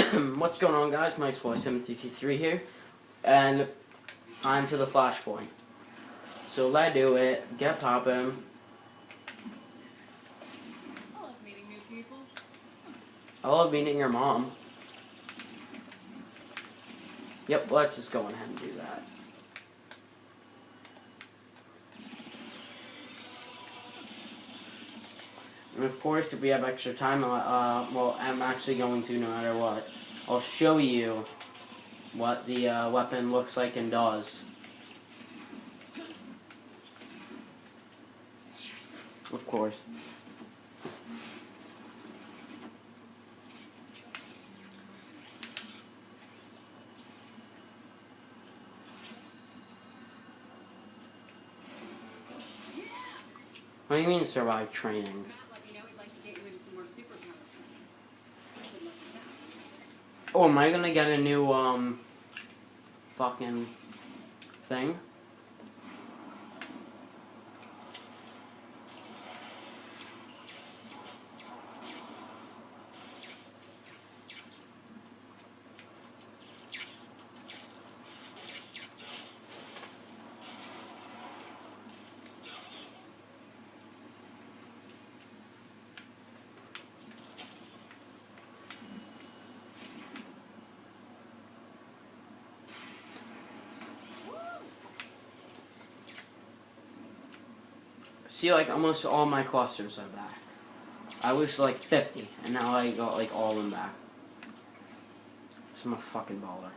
What's going on, guys? Mike's Boy 7333 here, and I'm to the flashpoint. So let's do it. Get poppin'. I love meeting new people. I love meeting your mom. Yep, let's just go ahead and do that. And of course, if we have extra time, well, I'm actually going to, no matter what, I'll show you what the weapon looks like and does. Of course. What do you mean survive training? Oh, am I gonna get a new, fucking thing? See, like, almost all my clusters are back. I was like 50, and now I got like all of them back. So I'm a fucking baller.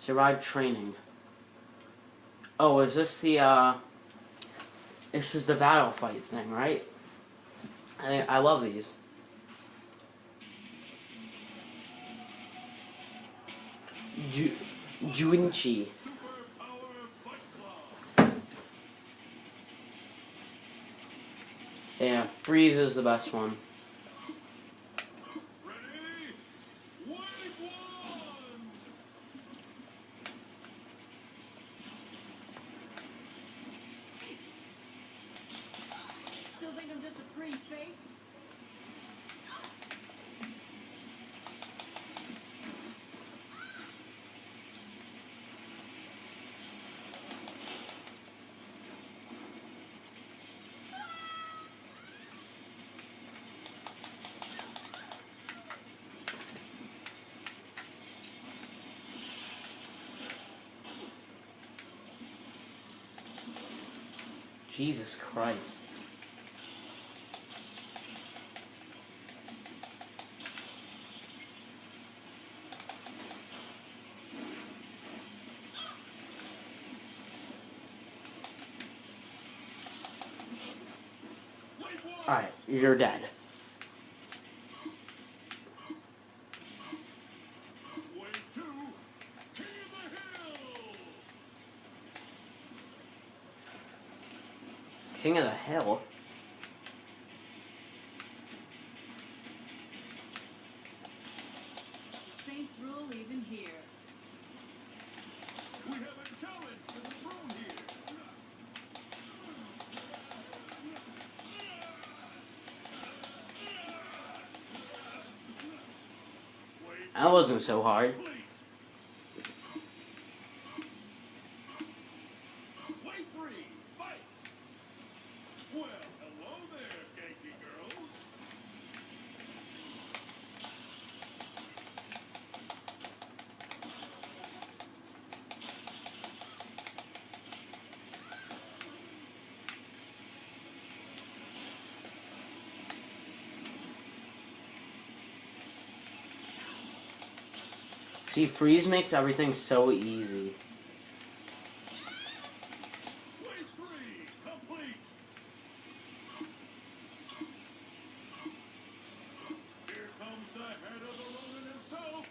Survive training. Oh, is this the, this is the battle fight thing, right? I love these. Juinchi. Yeah, Breeze is the best one. Still think I'm just a pretty face? Jesus Christ. Alright, you're dead. King of the Hill? The Saints rule even here. We have a challenge to the throne here. That wasn't so hard. Wait free, fight! Well, hello there, Yankee girls. See, Freeze makes everything so easy. Wait free, complete! Here comes the head of the Ronin himself,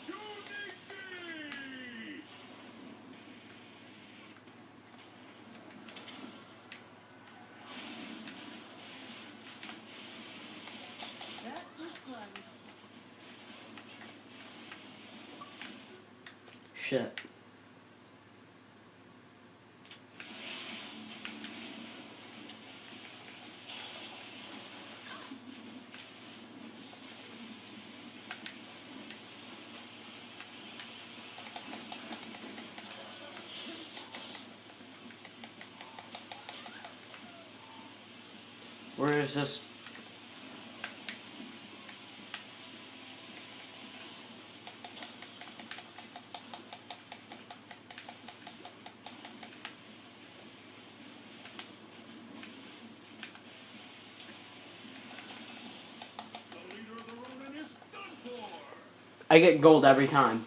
Junichi! That was fun. Shit. Where is this? The leader of the Ronin is done for. I get gold every time.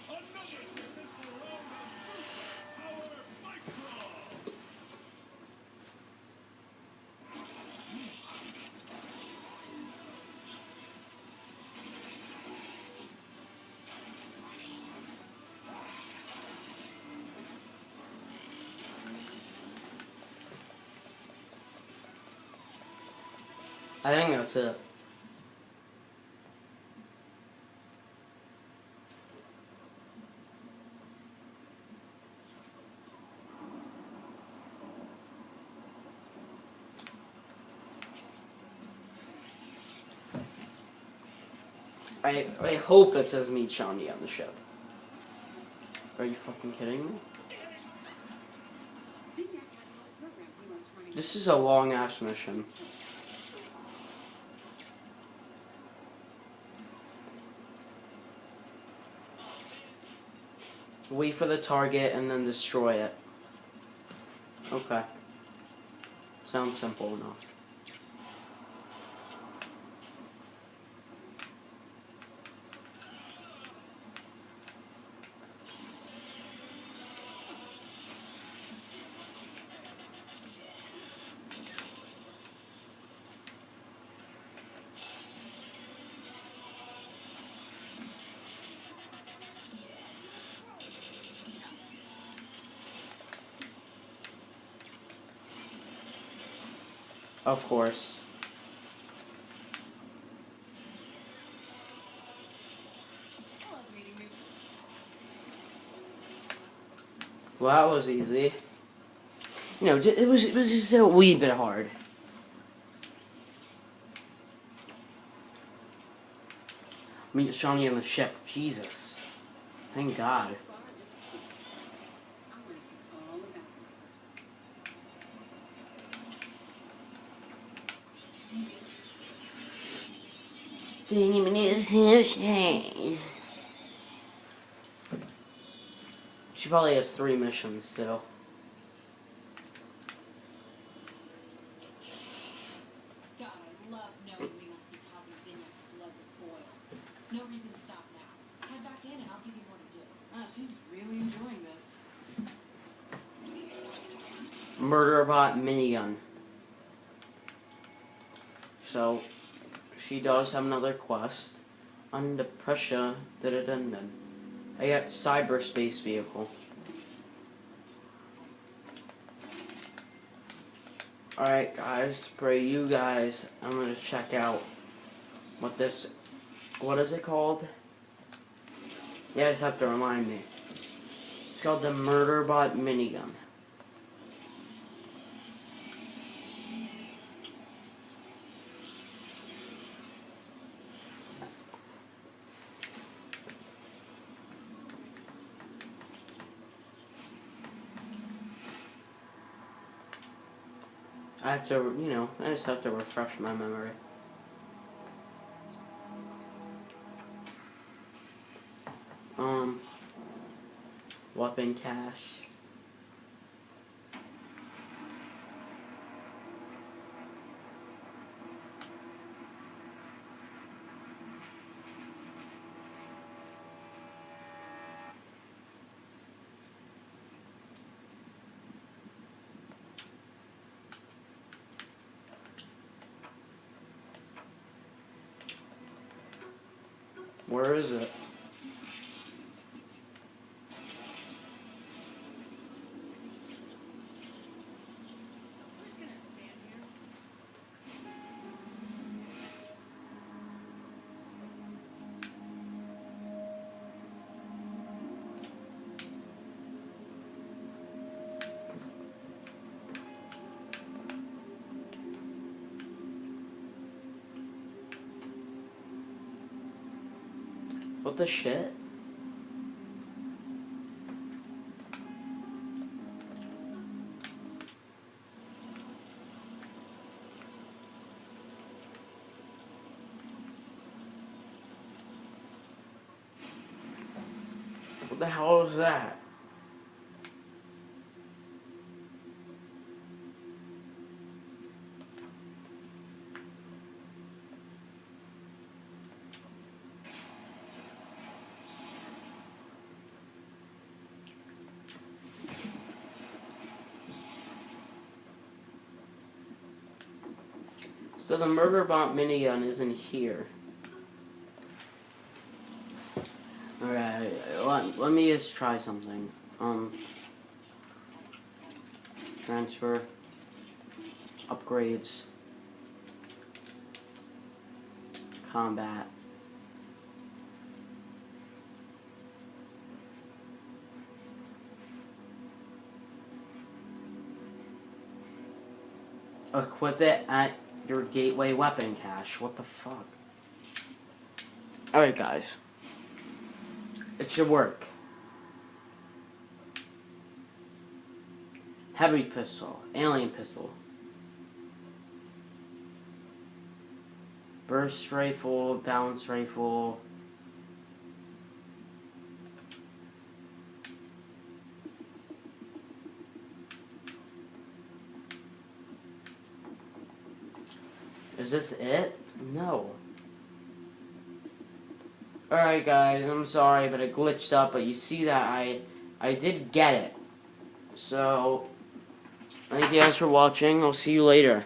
Another successful round of super power micro. I think that's it. I hope it says meet Shawnee on the ship. Are you fucking kidding me? This is a long ass mission. Wait for the target and then destroy it. Okay. Sounds simple enough. Of course. I love meeting new people. Well, that was easy. You know, it was just a wee bit hard. Meet Shawnee on the ship. Jesus. Thank God. She probably has 3 missions still. God, I love knowing we must be causing Zinnia's blood to boil. No reason to stop now. Head back in and I'll give you more to do. Ah, she's really enjoying this. Murderbot minigun. So, she does have another quest. Under pressure. Dun-dun-dun-dun. I got cyberspace vehicle. Alright guys, for you guys, I'm gonna check out what is it called? Yeah, I just have to remind me. It's called the Murderbot minigun. I have to, I just have to refresh my memory. Weapon cache. Where is it? I'm just gonna stand here. What the shit? the hell is that? So the Murderbot minigun isn't here. Alright, let me just try something. Transfer. Upgrades. Combat. Equip it at your gateway weapon cache. What the fuck? Alright, guys. It should work. Heavy pistol. Alien pistol. Burst rifle. Balance rifle. Is this it? No. Alright guys, I'm sorry, but it glitched up, but you see that I did get it. So, thank you guys for watching. I'll see you later.